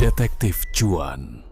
Detektif Cuan.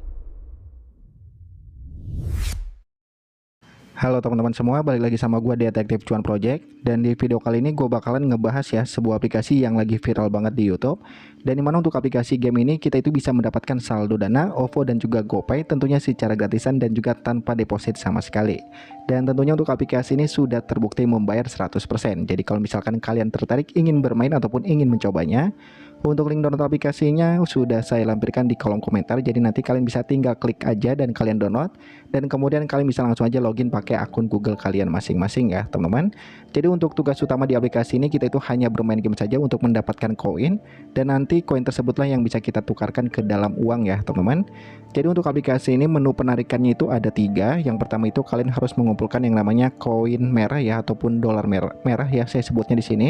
Halo teman-teman semua, balik lagi sama gue Detektif Cuan Project. Dan di video kali ini gue bakalan ngebahas ya sebuah aplikasi yang lagi viral banget di YouTube. Dan dimana untuk aplikasi game ini kita itu bisa mendapatkan saldo Dana, OVO dan juga GoPay, tentunya secara gratisan dan juga tanpa deposit sama sekali. Dan tentunya untuk aplikasi ini sudah terbukti membayar 100%. Jadi kalau misalkan kalian tertarik ingin bermain ataupun ingin mencobanya, untuk link download aplikasinya sudah saya lampirkan di kolom komentar. Jadi nanti kalian bisa tinggal klik aja dan kalian download. Dan kemudian kalian bisa langsung aja login pakai akun Google kalian masing-masing ya teman-teman. Jadi untuk tugas utama di aplikasi ini kita itu hanya bermain game saja untuk mendapatkan koin. Dan nanti koin tersebutlah yang bisa kita tukarkan ke dalam uang ya teman-teman. Jadi untuk aplikasi ini menu penarikannya itu ada 3. Yang pertama itu kalian harus mengumpulkan yang namanya koin merah ya ataupun dolar merah ya saya sebutnya di sini.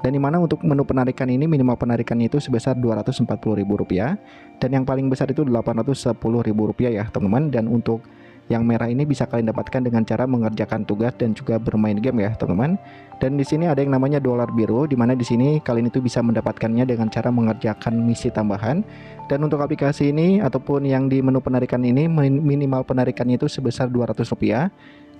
Dan dimana untuk menu penarikan ini minimal penarikannya itu sebesar Rp240.000 dan yang paling besar itu Rp810.000 ya teman-teman. Dan untuk yang merah ini bisa kalian dapatkan dengan cara mengerjakan tugas dan juga bermain game ya teman-teman. Dan di sini ada yang namanya dolar biru, dimana di sini kalian itu bisa mendapatkannya dengan cara mengerjakan misi tambahan. Dan untuk aplikasi ini ataupun yang di menu penarikan ini minimal penarikannya itu sebesar Rp200.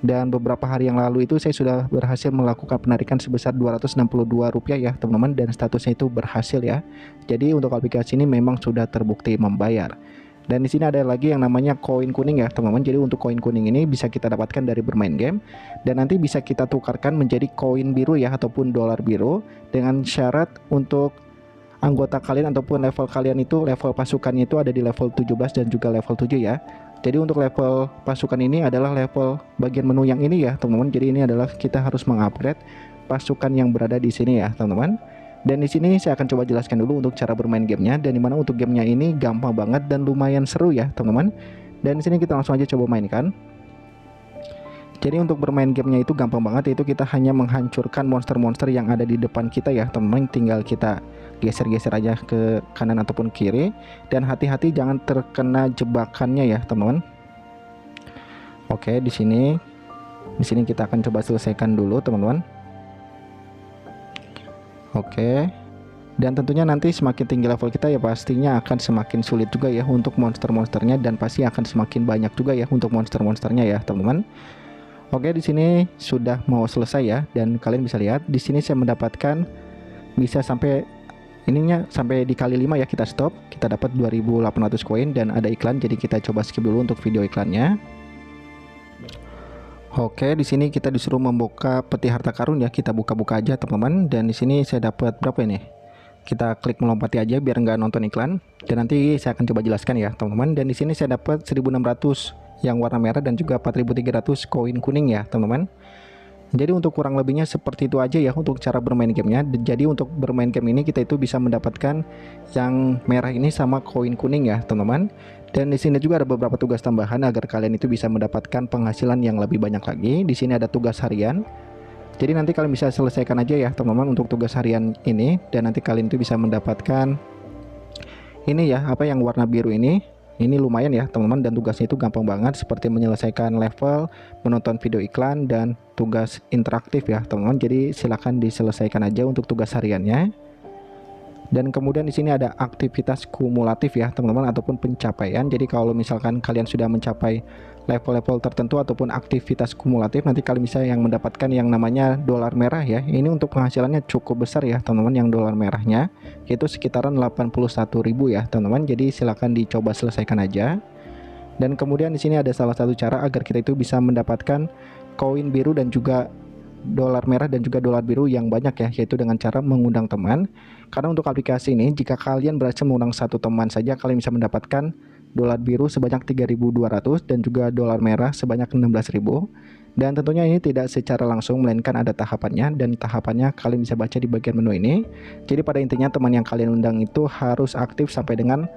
Dan beberapa hari yang lalu itu saya sudah berhasil melakukan penarikan sebesar Rp262 ya teman-teman, dan statusnya itu berhasil ya. Jadi untuk aplikasi ini memang sudah terbukti membayar. Dan di sini ada lagi yang namanya koin kuning ya teman-teman. Jadi untuk koin kuning ini bisa kita dapatkan dari bermain game dan nanti bisa kita tukarkan menjadi koin biru ya ataupun dolar biru, dengan syarat untuk anggota kalian ataupun level kalian itu level pasukannya itu ada di level 17 dan juga level 7 ya. Jadi untuk level pasukan ini adalah level bagian menu yang ini ya teman-teman. Jadi ini adalah kita harus mengupgrade pasukan yang berada di sini ya teman-teman. Dan di sini saya akan coba jelaskan dulu untuk cara bermain gamenya, dan dimana untuk gamenya ini gampang banget dan lumayan seru ya teman-teman. Dan di sini kita langsung aja coba mainkan. Jadi untuk bermain gamenya itu gampang banget, yaitu kita hanya menghancurkan monster-monster yang ada di depan kita ya teman-teman. Tinggal kita geser-geser aja ke kanan ataupun kiri, dan hati-hati jangan terkena jebakannya ya teman-teman. Oke, di sini kita akan coba selesaikan dulu teman-teman. Oke. Dan tentunya nanti semakin tinggi level kita ya pastinya akan semakin sulit juga ya untuk monster-monsternya, dan pasti akan semakin banyak juga ya untuk monster-monsternya ya teman-teman. Oke, di sini sudah mau selesai ya, dan kalian bisa lihat di sini saya mendapatkan bisa sampai ininya sampai dikali 5 ya. Kita stop, kita dapat 2.800 koin dan ada iklan, jadi kita coba skip dulu untuk video iklannya. Oke, di sini kita disuruh membuka peti harta karun ya. Kita buka-buka aja teman-teman, dan di sini saya dapat berapa ini? Kita klik melompati aja biar nggak nonton iklan, dan nanti saya akan coba jelaskan ya teman-teman. Dan di sini saya dapat 1.600 yang warna merah dan juga 4.300 koin kuning ya teman-teman. Jadi untuk kurang lebihnya seperti itu aja ya untuk cara bermain gamenya. Jadi untuk bermain game ini kita itu bisa mendapatkan yang merah ini sama koin kuning ya teman-teman. Dan di sini juga ada beberapa tugas tambahan agar kalian itu bisa mendapatkan penghasilan yang lebih banyak lagi. Di sini ada tugas harian. Jadi nanti kalian bisa selesaikan aja ya teman-teman untuk tugas harian ini, dan nanti kalian itu bisa mendapatkan ini ya, apa yang warna biru ini. Ini lumayan ya teman-teman, dan tugasnya itu gampang banget seperti menyelesaikan level, menonton video iklan, dan tugas interaktif ya teman-teman. Jadi silahkan diselesaikan aja untuk tugas hariannya. Dan kemudian di sini ada aktivitas kumulatif ya teman-teman ataupun pencapaian. Jadi kalau misalkan kalian sudah mencapai level-level tertentu ataupun aktivitas kumulatif, nanti kalian bisa yang mendapatkan yang namanya dolar merah ya. Ini untuk penghasilannya cukup besar ya teman-teman, yang dolar merahnya yaitu sekitaran 81.000 ya teman-teman. Jadi silahkan dicoba selesaikan aja. Dan kemudian di sini ada salah satu cara agar kita itu bisa mendapatkan koin biru dan juga dolar merah dan juga dolar biru yang banyak ya, yaitu dengan cara mengundang teman. Karena untuk aplikasi ini jika kalian berhasil mengundang satu teman saja, kalian bisa mendapatkan dolar biru sebanyak 3.200 dan juga dolar merah sebanyak 16.000. Dan tentunya ini tidak secara langsung, melainkan ada tahapannya, dan tahapannya kalian bisa baca di bagian menu ini. Jadi pada intinya teman yang kalian undang itu harus aktif sampai dengan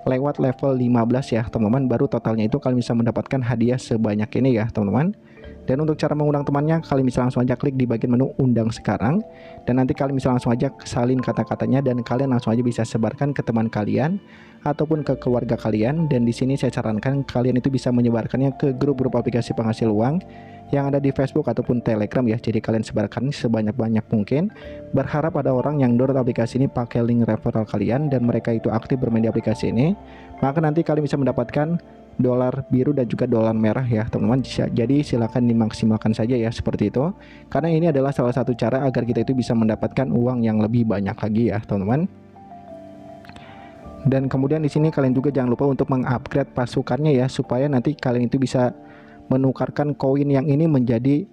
lewat level 15 ya teman-teman, baru totalnya itu kalian bisa mendapatkan hadiah sebanyak ini ya teman-teman. Dan untuk cara mengundang temannya, kalian bisa langsung aja klik di bagian menu undang sekarang, dan nanti kalian bisa langsung aja salin kata-katanya dan kalian langsung aja bisa sebarkan ke teman kalian ataupun ke keluarga kalian. Dan di sini saya sarankan kalian itu bisa menyebarkannya ke grup-grup aplikasi penghasil uang yang ada di Facebook ataupun Telegram ya. Jadi kalian sebarkan sebanyak-banyak mungkin, berharap ada orang yang download aplikasi ini pakai link referral kalian dan mereka itu aktif bermain di aplikasi ini, maka nanti kalian bisa mendapatkan dolar biru dan juga dolar merah ya teman-teman. Jadi silakan dimaksimalkan saja ya seperti itu, karena ini adalah salah satu cara agar kita itu bisa mendapatkan uang yang lebih banyak lagi ya teman-teman. Dan kemudian di sini kalian juga jangan lupa untuk mengupgrade pasukannya ya, supaya nanti kalian itu bisa menukarkan koin yang ini menjadi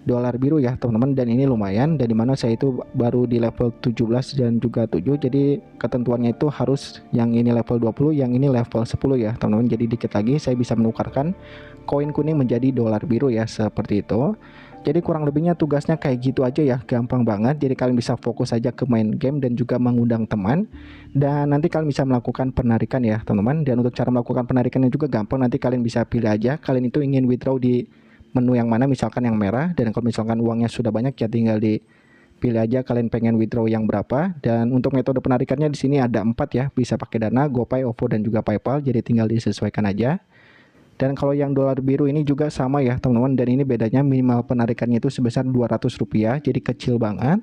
dolar biru ya teman-teman. Dan ini lumayan, dan dimana saya itu baru di level 17 dan juga 7, jadi ketentuannya itu harus yang ini level 20, yang ini level 10 ya teman-teman. Jadi dikit lagi saya bisa menukarkan koin kuning menjadi dolar biru ya, seperti itu. Jadi kurang lebihnya tugasnya kayak gitu aja ya, gampang banget. Jadi kalian bisa fokus aja ke main game dan juga mengundang teman, dan nanti kalian bisa melakukan penarikan ya teman-teman. Dan untuk cara melakukan penarikannya juga gampang, nanti kalian bisa pilih aja kalian itu ingin withdraw di menu yang mana, misalkan yang merah. Dan kalau misalkan uangnya sudah banyak ya tinggal dipilih aja kalian pengen withdraw yang berapa. Dan untuk metode penarikannya di sini ada 4 ya, bisa pakai Dana, GoPay, OVO dan juga PayPal, jadi tinggal disesuaikan aja. Dan kalau yang dolar biru ini juga sama ya teman-teman, dan ini bedanya minimal penarikannya itu sebesar Rp200, jadi kecil banget.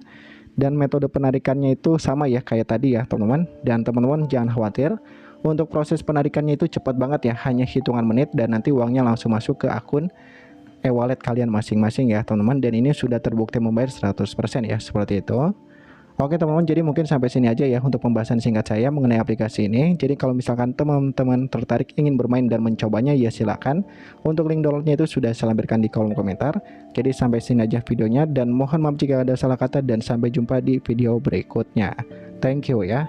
Dan metode penarikannya itu sama ya kayak tadi ya teman-teman. Dan teman-teman jangan khawatir, untuk proses penarikannya itu cepat banget ya, hanya hitungan menit, dan nanti uangnya langsung masuk ke akun e-wallet kalian masing-masing ya teman-teman. Dan ini sudah terbukti membayar 100% ya, seperti itu. Oke teman-teman, jadi mungkin sampai sini aja ya untuk pembahasan singkat saya mengenai aplikasi ini. Jadi kalau misalkan teman-teman tertarik ingin bermain dan mencobanya ya silakan. Untuk link downloadnya itu sudah saya lampirkan di kolom komentar. Jadi sampai sini aja videonya, dan mohon maaf jika ada salah kata, dan sampai jumpa di video berikutnya. Thank you ya.